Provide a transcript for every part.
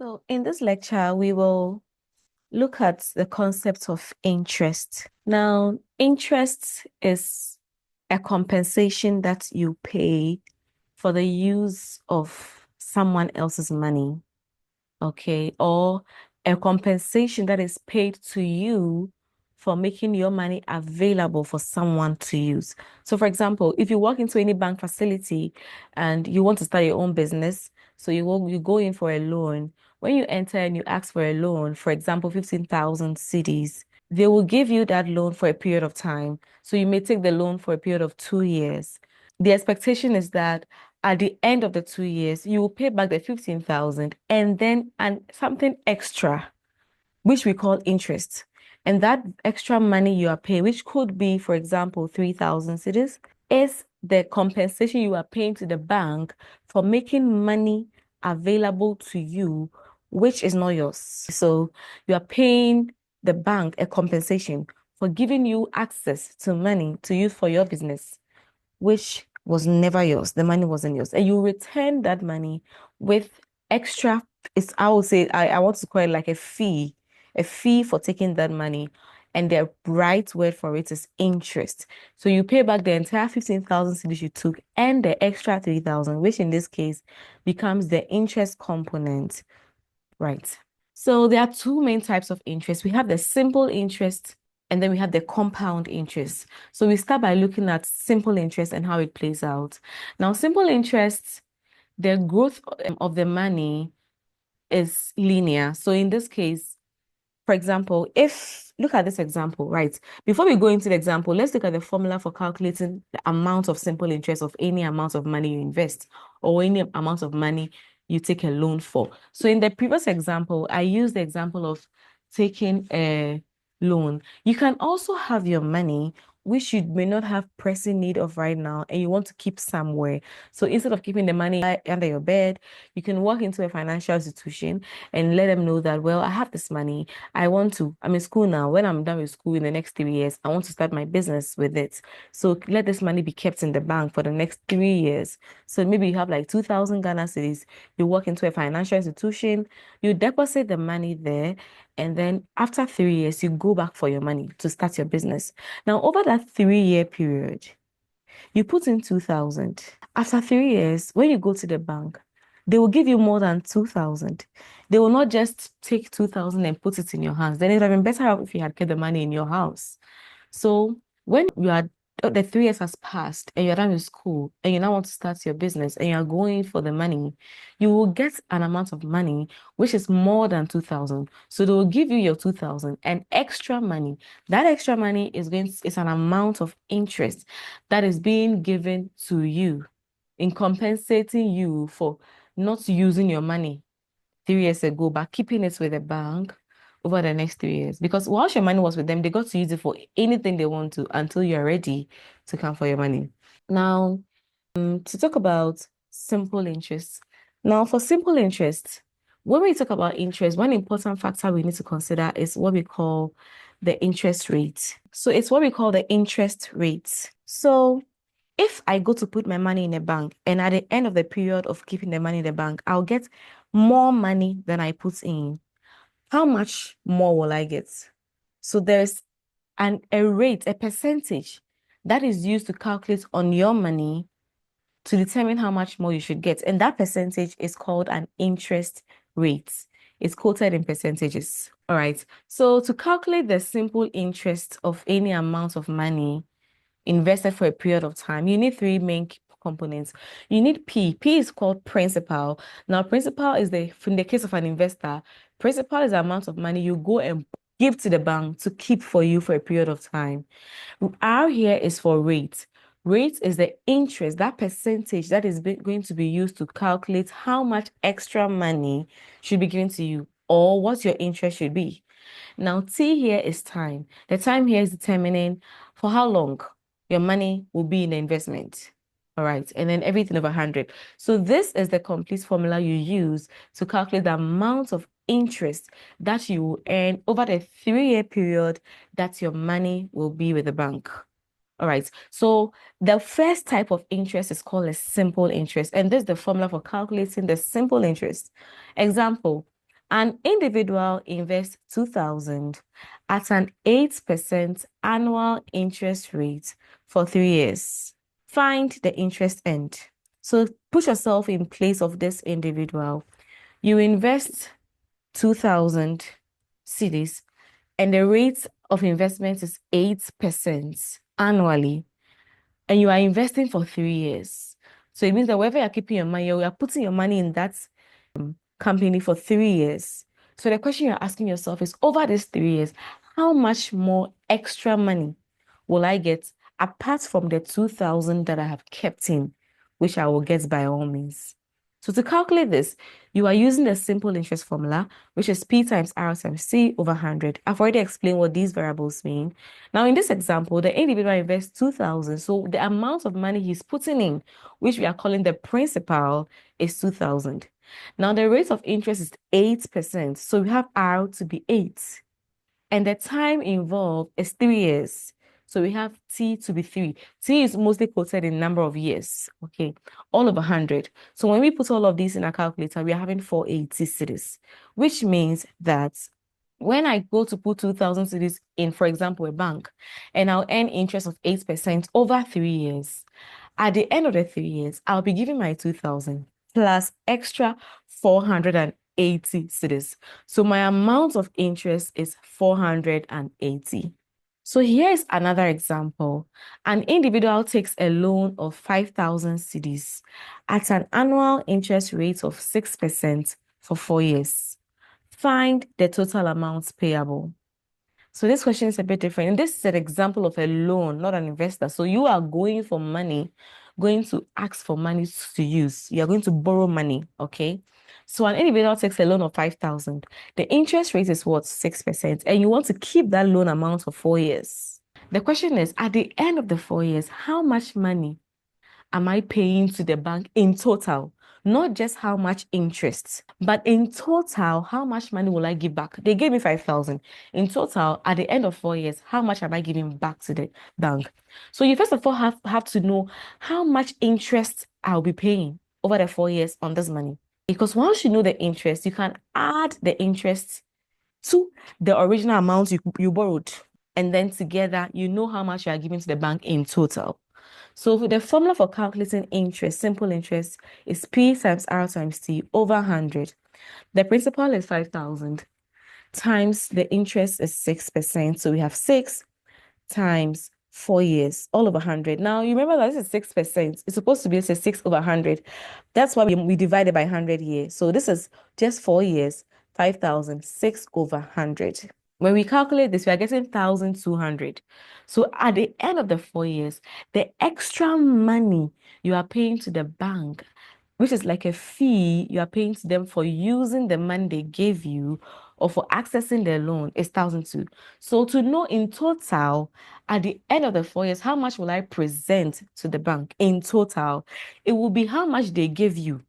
So in this lecture, we will look at the concept of interest. Now, interest is a compensation that you pay for the use of someone else's money, okay? Or a compensation that is paid to you for making your money available for someone to use. So, for example, if you walk into any bank facility and you want to start your own business, so you go in for a loan. When you enter and you ask for a loan, for example, 15,000 cedis, they will give you that loan for a period of time. So you may take the loan for a period of 2 years. The expectation is that at the end of the 2 years, you will pay back the 15,000 and then something extra, which we call interest. And that extra money you are paying, which could be, for example, 3,000 cedis, is the compensation you are paying to the bank for making money available to you, which is not yours. So you are paying the bank a compensation for giving you access to money to use for your business, which was never yours. The money wasn't yours. And you return that money with extra, I would say, I want to call it like a fee for taking that money. And the right word for it is interest. So you pay back the entire 15,000 cedis you took and the extra 3,000, which in this case becomes the interest component, right? So there are two main types of interest. We have the simple interest and then we have the compound interest. So we start by looking at simple interest and how it plays out. Now, simple interest, the growth of the money is linear. So in this case, for example, look at this example, right? Before we go into the example, let's look at the formula for calculating the amount of simple interest of any amount of money you invest or any amount of money you take a loan for. So in the previous example, I used the example of taking a loan. You can also have your money, which you may not have pressing need of right now, and you want to keep somewhere. So instead of keeping the money under your bed, you can walk into a financial institution and let them know that, well, I have this money. I'm in school now. When I'm done with school in the next 3 years, I want to start my business with it. So let this money be kept in the bank for the next 3 years. So maybe you have like 2,000 Ghana cedis. You walk into a financial institution, you deposit the money there, and then after 3 years, you go back for your money to start your business. Now, over that 3-year period, you put in 2,000. After 3 years, when you go to the bank, they will give you more than 2,000. They will not just take 2,000 and put it in your hands. Then it would have been better if you had kept the money in your house. So when the 3 years has passed and you're done with school and you now want to start your business and you're going for the money, you will get an amount of money which is more than 2,000. So they will give you your 2,000 and extra money. That extra money is an amount of interest that is being given to you in compensating you for not using your money 3 years ago, but keeping it with the bank over the next 3 years. Because whilst your money was with them, they got to use it for anything they want to until you're ready to come for your money. Now, to talk about simple interest. Now, for simple interest, when we talk about interest, one important factor we need to consider is what we call the interest rate. So it's what we call the interest rate. So if I go to put my money in a bank and at the end of the period of keeping the money in the bank, I'll get more money than I put in, how much more will I get? So there's a rate, a percentage that is used to calculate on your money to determine how much more you should get. And that percentage is called an interest rate. It's quoted in percentages. All right. So to calculate the simple interest of any amount of money invested for a period of time, you need three main components. You need P. P is called principal. Now, principal is in the case of an investor, principal is the amount of money you go and give to the bank to keep for you for a period of time. R here is for rate. Rate is the interest, that percentage that is going to be used to calculate how much extra money should be given to you or what your interest should be. Now, T here is time. The time here is determining for how long your money will be in the investment. All right. And then everything over 100. So this is the complete formula you use to calculate the amount of interest that you will earn over the 3-year period that your money will be with the bank. All right. So the first type of interest is called a simple interest. And this is the formula for calculating the simple interest. Example, An individual invests 2,000 at an 8% annual interest rate for 3 years. Find the interest earned. So put yourself in place of this individual. You invest 2,000 cedis and the rate of investment is 8% annually, and you are investing for 3 years. So it means that wherever you're keeping your money, you are putting your money in that company for 3 years. So the question you're asking yourself is, over these 3 years, how much more extra money will I get apart from the 2,000 that I have kept in, which I will get by all means? So to calculate this, you are using the simple interest formula, which is P times R times C over 100. I've already explained what these variables mean. Now, in this example, the individual invests 2,000. So the amount of money he's putting in, which we are calling the principal, is 2,000. Now, the rate of interest is 8%. So we have R to be 8. And the time involved is 3 years. So we have T to be 3. T is mostly quoted in number of years, okay? All of 100. So when we put all of these in a calculator, we are having 480 cedis, which means that when I go to put 2,000 cedis in, for example, a bank, and I'll earn interest of 8% over 3 years, at the end of the 3 years, I'll be giving my 2,000 plus extra 480 cedis. So my amount of interest is 480. So here's another example. An individual takes a loan of 5,000 cedis at an annual interest rate of 6% for 4 years. Find the total amounts payable. So this question is a bit different. And this is an example of a loan, not an investor. So you are going for money, going to ask for money to use. You are going to borrow money, okay? So an individual takes a loan of 5,000. The interest rate is what? 6%. And you want to keep that loan amount for 4 years. The question is, at the end of the 4 years, how much money am I paying to the bank in total? Not just how much interest, but in total, how much money will I give back? They gave me 5,000. In total, at the end of 4 years, how much am I giving back to the bank? So you first of all have to know how much interest I'll be paying over the 4 years on this money. Because once you know the interest, you can add the interest to the original amount you borrowed. And then together, you know how much you are giving to the bank in total. So the formula for calculating interest, simple interest, is P times R times T over 100. The principal is 5,000 times the interest is 6%. So we have 6 times 4 years, all over 100. Now, you remember that this is 6%. It's supposed to be 6 over 100. That's why we divided by 100 here. So this is just 4 years, 5,000, 6 over 100. When we calculate this, we are getting 1,200. So at the end of the 4 years, the extra money you are paying to the bank, which is like a fee you are paying to them for using the money they gave you or for accessing their loan, is 1,200. So to know in total, at the end of the 4 years, how much will I present to the bank in total? It will be how much they gave you,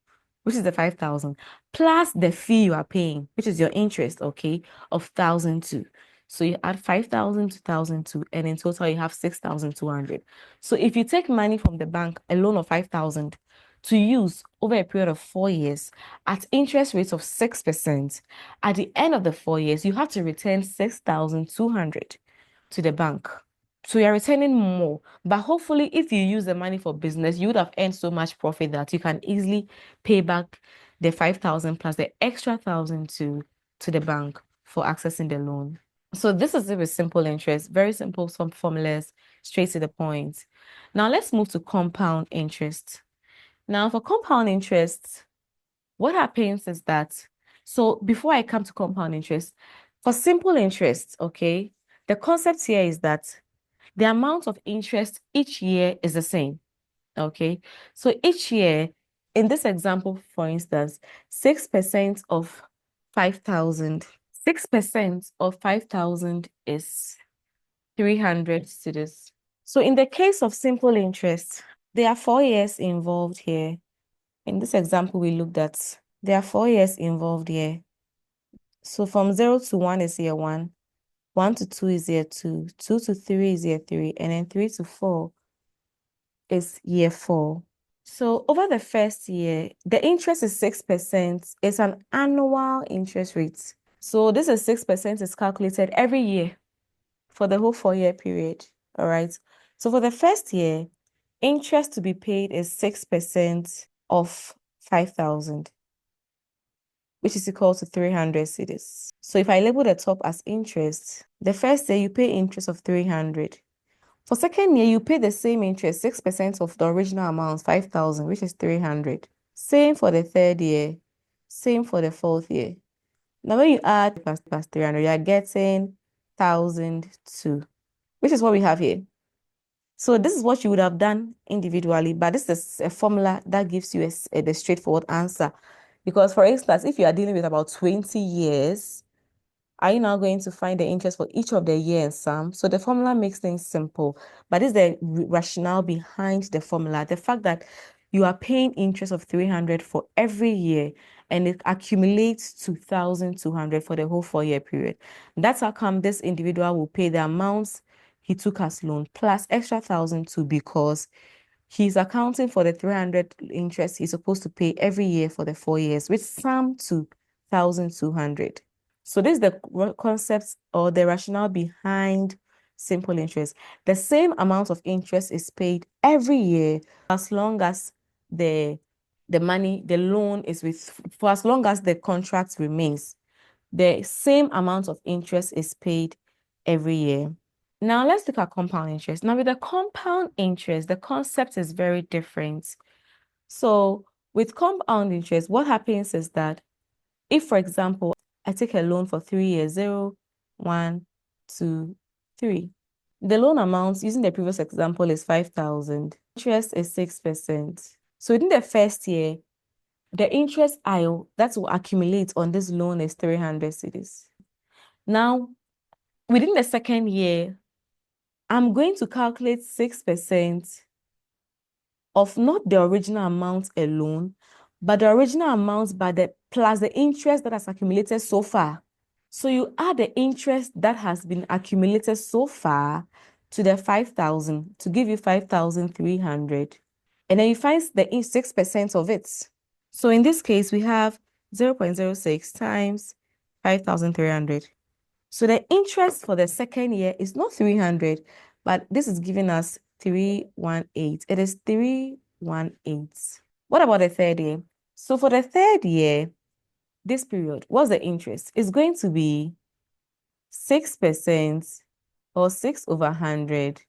which is the 5,000, plus the fee you are paying, which is your interest, okay, of 1,200. So you add 5,000 to 1,200, and in total you have 6,200. So if you take money from the bank, a loan of 5,000 to use over a period of 4 years at interest rates of 6%, at the end of the 4 years, you have to return 6,200 to the bank. So you're returning more. But hopefully, if you use the money for business, you would have earned so much profit that you can easily pay back the 5,000 plus the extra 1,000 to the bank for accessing the loan. So this is it with simple interest. Very simple, some formulas, straight to the point. Now let's move to compound interest. Now for compound interest, what happens is that, so before I come to compound interest, for simple interest, okay, the concept here is that the amount of interest each year is the same, okay? So each year, in this example, for instance, 6% of 5,000, 6% of 5,000 is 300 cedis. So in the case of simple interest, there are 4 years involved here. In this example we looked at, there are 4 years involved here. So from 0 to 1 is year 1, 1 to 2 is year 2, 2 to 3 is year 3, and then 3 to 4 is year 4. So over the first year, the interest is 6%. It's an annual interest rate. So this is 6% is calculated every year for the whole 4-year period. All right. So for the first year, interest to be paid is 6% of 5,000, which is equal to 300 cedis. So if I label the top as interest, the first year you pay interest of 300. For second year, you pay the same interest, 6% of the original amount, 5,000, which is 300. Same for the third year, same for the fourth year. Now, when you add plus 300, you are getting 1,002, which is what we have here. So this is what you would have done individually, but this is a formula that gives you the straightforward answer. Because for instance, if you are dealing with about 20 years, are you now going to find the interest for each of the year and sum? So the formula makes things simple, but this is the rationale behind the formula. The fact that you are paying interest of 300 for every year and it accumulates to 1,200 for the whole 4-year period. That's how come this individual will pay the amounts he took as loan plus extra 1,002 because he's accounting for the 300 interest he's supposed to pay every year for the 4 years, which sum to 1,200. So this is the concept or the rationale behind simple interest. The same amount of interest is paid every year as long as the money, the loan is for as long as the contract remains. The same amount of interest is paid every year. Now let's look at compound interest. Now with the compound interest, the concept is very different. So with compound interest, what happens is that if, for example, I take a loan for 3 years, 0, 1, 2, 3. The loan amount, using the previous example, is 5,000. Interest is 6%. So within the first year, the interest that will accumulate on this loan is 300 cedis. Now, within the second year, I'm going to calculate 6% of not the original amount alone, but the original amount plus the interest that has accumulated so far. So you add the interest that has been accumulated so far to the 5,000 to give you 5,300. And then you find the 6% of it. So in this case, we have 0.06 times 5,300. So the interest for the second year is not 300, but this is giving us 318. It is 318. What about the third year? So for the third year, this period, what's the interest? It's going to be 6% or 6 over 100.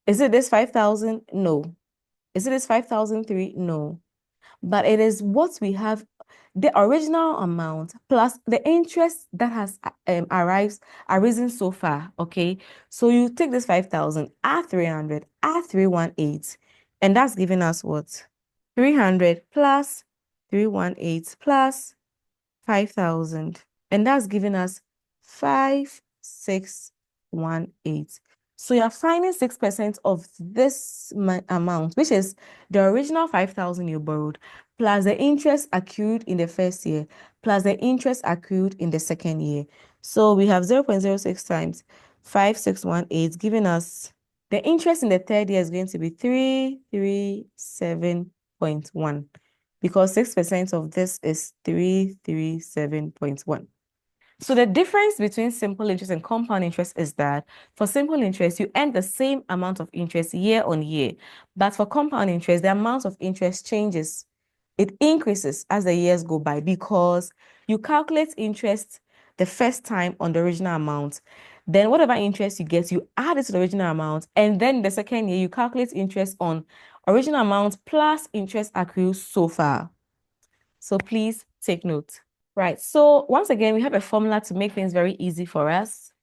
Is it this 5,000? No. Is it this 5,003? No. But it is what we have, the original amount plus the interest that has arisen so far, okay? So you take this 5,000, add 300, add 318, and that's giving us what? 300 plus 318 plus 5,000, and that's giving us 5,618. So you're finding 6% of this amount, which is the original 5,000 you borrowed, plus the interest accrued in the first year, plus the interest accrued in the second year. So we have 0.06 times 5,618, giving us the interest in the third year is going to be 337.1 because 6% of this is 337.1. So the difference between simple interest and compound interest is that for simple interest, you earn the same amount of interest year on year. But for compound interest, the amount of interest changes. It increases as the years go by because you calculate interest the first time on the original amount. Then whatever interest you get, you add it to the original amount. And then the second year, you calculate interest on original amount plus interest accrued so far. So please take note. Right. So once again, we have a formula to make things very easy for us.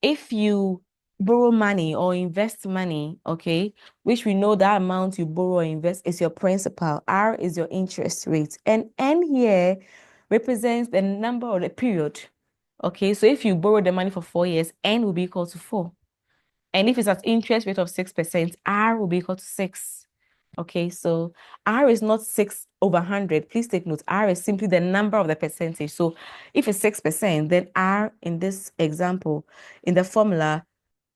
If you borrow money or invest money, okay, which we know that amount you borrow or invest is your principal. R is your interest rate. And N here represents the number or the period. Okay, so if you borrow the money for 4 years, N will be equal to 4. And if it's at interest rate of 6%, R will be equal to 6. Okay, so R is not 6 over 100. Please take note. R is simply the number of the percentage. So if it's 6%, then R in this example, in the formula,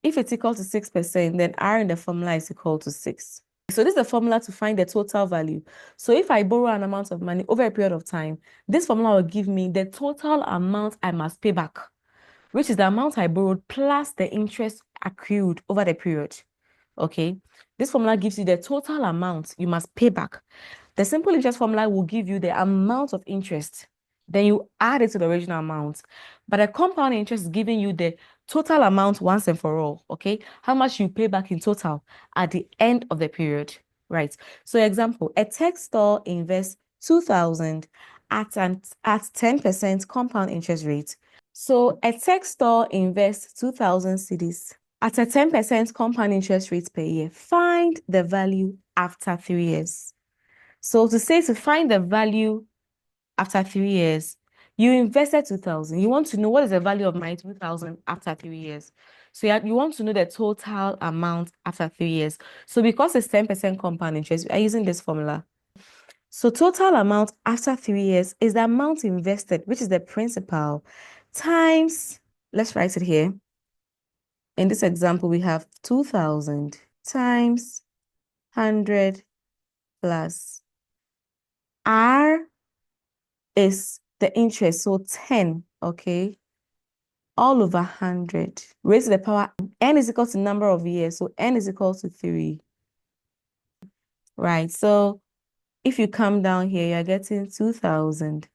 if it's equal to 6%, then R in the formula is equal to 6. So this is the formula to find the total value. So if I borrow an amount of money over a period of time, this formula will give me the total amount I must pay back, which is the amount I borrowed plus the interest accrued over the period. Okay, this formula gives you the total amount you must pay back. The simple interest formula will give you the amount of interest. Then you add it to the original amount. But the compound interest is giving you the total amount once and for all. Okay, how much you pay back in total at the end of the period. Right. So example, a tech store invests 2,000 at 10% compound interest rate. So a tech store invests 2,000 cedis at a 10% compound interest rate per year. Find the value after 3 years. So to find the value after 3 years, you invested 2,000. You want to know what is the value of my 2,000 after 3 years. So you want to know the total amount after 3 years. So because it's 10% compound interest, we are using this formula. So total amount after 3 years is the amount invested, which is the principal, times, let's write it here. In this example, we have 2,000 times 100 plus R is the interest, so 10, okay, all over 100. Raised to the power, n is equal to number of years, so n is equal to 3. Right, so if you come down here, you're getting 2,000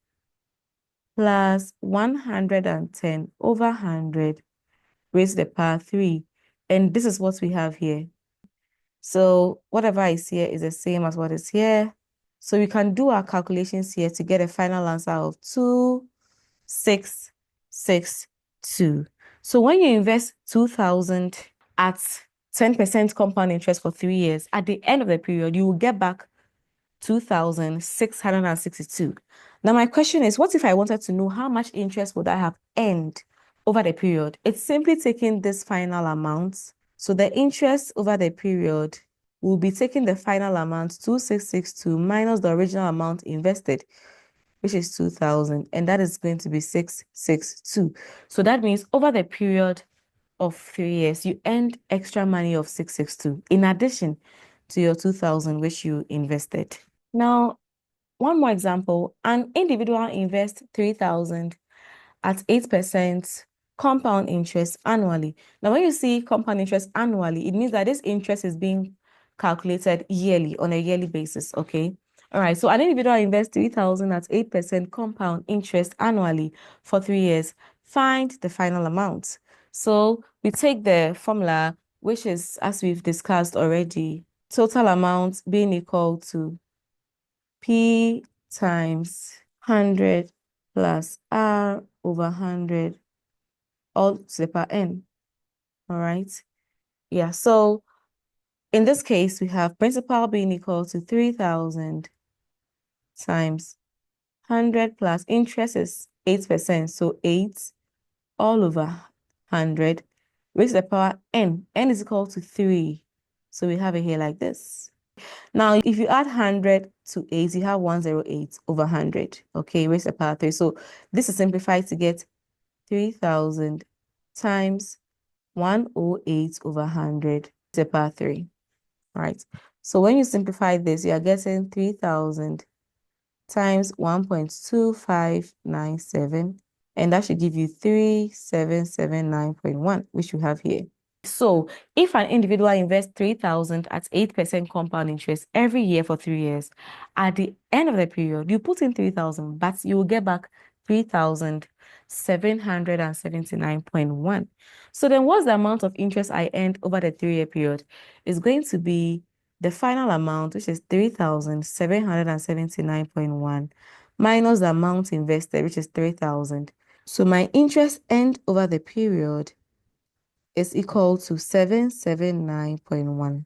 plus 110 over 100 raised to the power 3. And this is what we have here. So whatever is here is the same as what is here. So we can do our calculations here to get a final answer of 2,662. So when you invest 2,000 at 10% compound interest for 3 years, at the end of the period, you will get back 2,662. Now, my question is, what if I wanted to know how much interest would I have earned over the period? It's simply taking this final amount. So the interest over the period will be taking the final amount, 2,662, minus the original amount invested, which is 2,000, and that is going to be 662. So that means over the period of 3 years, you earned extra money of 662, in addition to your 2,000, which you invested. Now, one more example, an individual invests 3,000 at 8% compound interest annually. Now, when you see compound interest annually, it means that this interest is being calculated yearly on a yearly basis, okay? All right, so an individual invests 3,000 at 8% compound interest annually for 3 years. Find the final amount. So we take the formula, which is, as we've discussed already, total amount being equal to P times 100 plus R over 100 all to the power n. All right. Yeah. So in this case, we have principal being equal to 3,000 times 100 plus interest is 8%. So 8 all over 100 raised to the power n. N is equal to 3. So we have it here like this. Now, if you add 100 to 8, you have 108 over 100, okay, raised to the power 3. So this is simplified to get 3,000 times 108 over 100 to the power 3, right? So when you simplify this, you are getting 3,000 times 1.2597, and that should give you 3,779.1, which you have here. So if an individual invests 3,000 at 8% compound interest every year for 3 years, at the end of the period, you put in 3,000, but you will get back 3,779.1. So then what's the amount of interest I earned over the 3-year period? It's going to be the final amount, which is 3,779.1, minus the amount invested, which is 3,000. So my interest earned over the period is equal to 779.1.